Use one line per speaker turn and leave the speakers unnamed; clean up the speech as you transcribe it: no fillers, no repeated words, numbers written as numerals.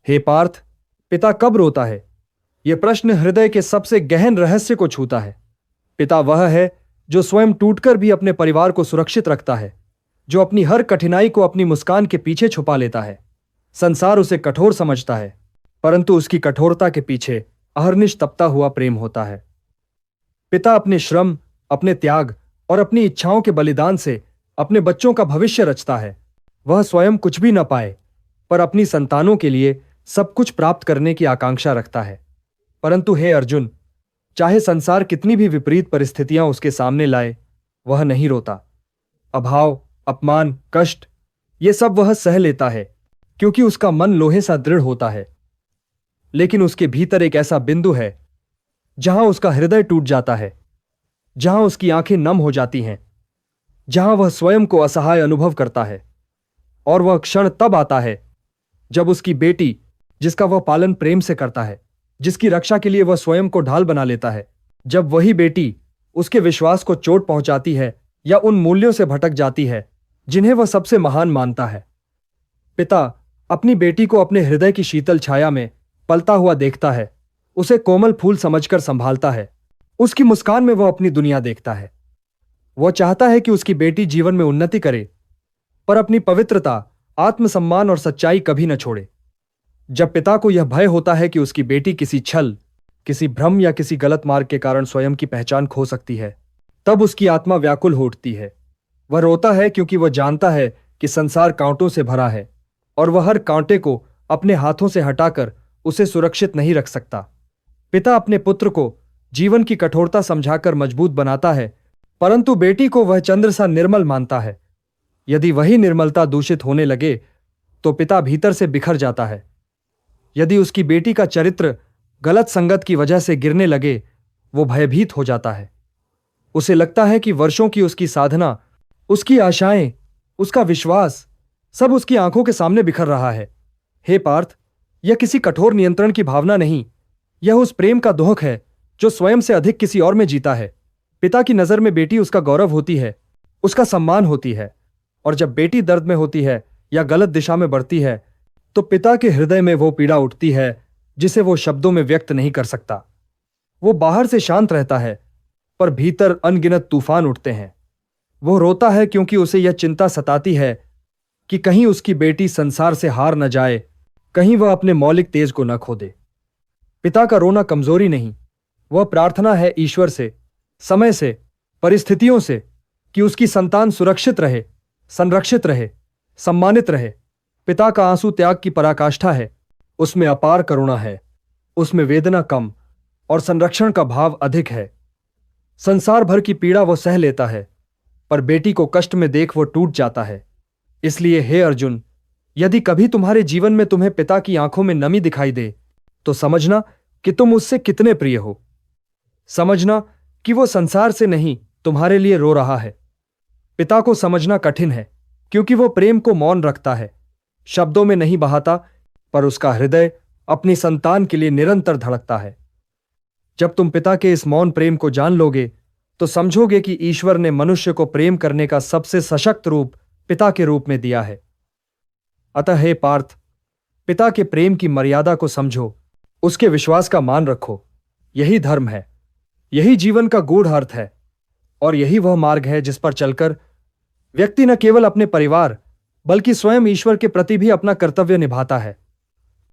हे पार्थ, पिता कब रोता है? यह प्रश्न हृदय के सबसे गहन रहस्य को छूता है। पिता वह है जो स्वयं टूटकर भी अपने परिवार को सुरक्षित रखता है, जो अपनी हर कठिनाई को अपनी मुस्कान के पीछे छुपा लेता है। संसार उसे कठोर समझता है, परंतु उसकी कठोरता के पीछे अहर्निश तपता हुआ प्रेम होता है। पिता अपने श्रम, अपने त्याग और अपनी इच्छाओं के बलिदान से अपने बच्चों का भविष्य रचता है। वह स्वयं कुछ भी न पाए, पर अपनी संतानों के लिए सब कुछ प्राप्त करने की आकांक्षा रखता है। परंतु हे अर्जुन, चाहे संसार कितनी भी विपरीत परिस्थितियां उसके सामने लाए, वह नहीं रोता। अभाव, अपमान, कष्ट, ये सब वह सह लेता है, क्योंकि उसका मन लोहे सा दृढ़ होता है। लेकिन उसके भीतर एक ऐसा बिंदु है जहां उसका हृदय टूट जाता है, जहां उसकी आंखें नम हो जाती हैं, जहां वह स्वयं को असहाय अनुभव करता है। और वह क्षण तब आता है जब उसकी बेटी, जिसका वह पालन प्रेम से करता है, जिसकी रक्षा के लिए वह स्वयं को ढाल बना लेता है, जब वही बेटी उसके विश्वास को चोट पहुंचाती है या उन मूल्यों से भटक जाती है जिन्हें वह सबसे महान मानता है। पिता अपनी बेटी को अपने हृदय की शीतल छाया में पलता हुआ देखता है, उसे कोमल फूल समझकर संभालता है। उसकी मुस्कान में वह अपनी दुनिया देखता है। वह चाहता है कि उसकी बेटी जीवन में उन्नति करे, पर अपनी पवित्रता, आत्मसम्मान और सच्चाई कभी न छोड़े। जब पिता को यह भय होता है कि उसकी बेटी किसी छल, किसी भ्रम या किसी गलत मार्ग के कारण स्वयं की पहचान खो सकती है, तब उसकी आत्मा व्याकुल हो उठती है। वह रोता है क्योंकि वह जानता है कि संसार कांटों से भरा है और वह हर कांटे को अपने हाथों से हटाकर उसे सुरक्षित नहीं रख सकता। पिता अपने पुत्र को जीवन की कठोरता समझाकर मजबूत बनाता है, परंतु बेटी को वह चंद्र सा निर्मल मानता है। यदि वही निर्मलता दूषित होने लगे तो पिता भीतर से बिखर जाता है। यदि उसकी बेटी का चरित्र गलत संगत की वजह से गिरने लगे, वो भयभीत हो जाता है। उसे लगता है कि वर्षों की उसकी साधना, उसकी आशाएं, उसका विश्वास सब उसकी आंखों के सामने बिखर रहा है। हे पार्थ, यह किसी कठोर नियंत्रण की भावना नहीं, यह उस प्रेम का दोहक है जो स्वयं से अधिक किसी और में जीता है। पिता की नजर में बेटी उसका गौरव होती है, उसका सम्मान होती है, और जब बेटी दर्द में होती है या गलत दिशा में बढ़ती है, तो पिता के हृदय में वो पीड़ा उठती है जिसे वो शब्दों में व्यक्त नहीं कर सकता। वो बाहर से शांत रहता है, पर भीतर अनगिनत तूफान उठते हैं। वो रोता है क्योंकि उसे यह चिंता सताती है कि कहीं उसकी बेटी संसार से हार न जाए, कहीं वह अपने मौलिक तेज को न खो दे। पिता का रोना कमजोरी नहीं, वह प्रार्थना है ईश्वर से, समय से, परिस्थितियों से कि उसकी संतान सुरक्षित रहे, संरक्षित रहे, सम्मानित रहे। पिता का आंसू त्याग की पराकाष्ठा है, उसमें अपार करुणा है, उसमें वेदना कम और संरक्षण का भाव अधिक है। संसार भर की पीड़ा वो सह लेता है, पर बेटी को कष्ट में देख वो टूट जाता है। इसलिए हे अर्जुन, यदि कभी तुम्हारे जीवन में तुम्हें पिता की आंखों में नमी दिखाई दे, तो समझना कि तुम उससे कितने प्रिय हो। समझना कि वो संसार से नहीं, तुम्हारे लिए रो रहा है। पिता को समझना कठिन है, क्योंकि वो प्रेम को मौन रखता है, शब्दों में नहीं बहाता, पर उसका हृदय अपनी संतान के लिए निरंतर धड़कता है। जब तुम पिता के इस मौन प्रेम को जान लोगे, तो समझोगे कि ईश्वर ने मनुष्य को प्रेम करने का सबसे सशक्त रूप पिता के रूप में दिया है। अतः हे पार्थ, पिता के प्रेम की मर्यादा को समझो, उसके विश्वास का मान रखो। यही धर्म है, यही जीवन का गूढ़ अर्थ है, और यही वह मार्ग है जिस पर चलकर व्यक्ति न केवल अपने परिवार, बल्कि स्वयं ईश्वर के प्रति भी अपना कर्तव्य निभाता है।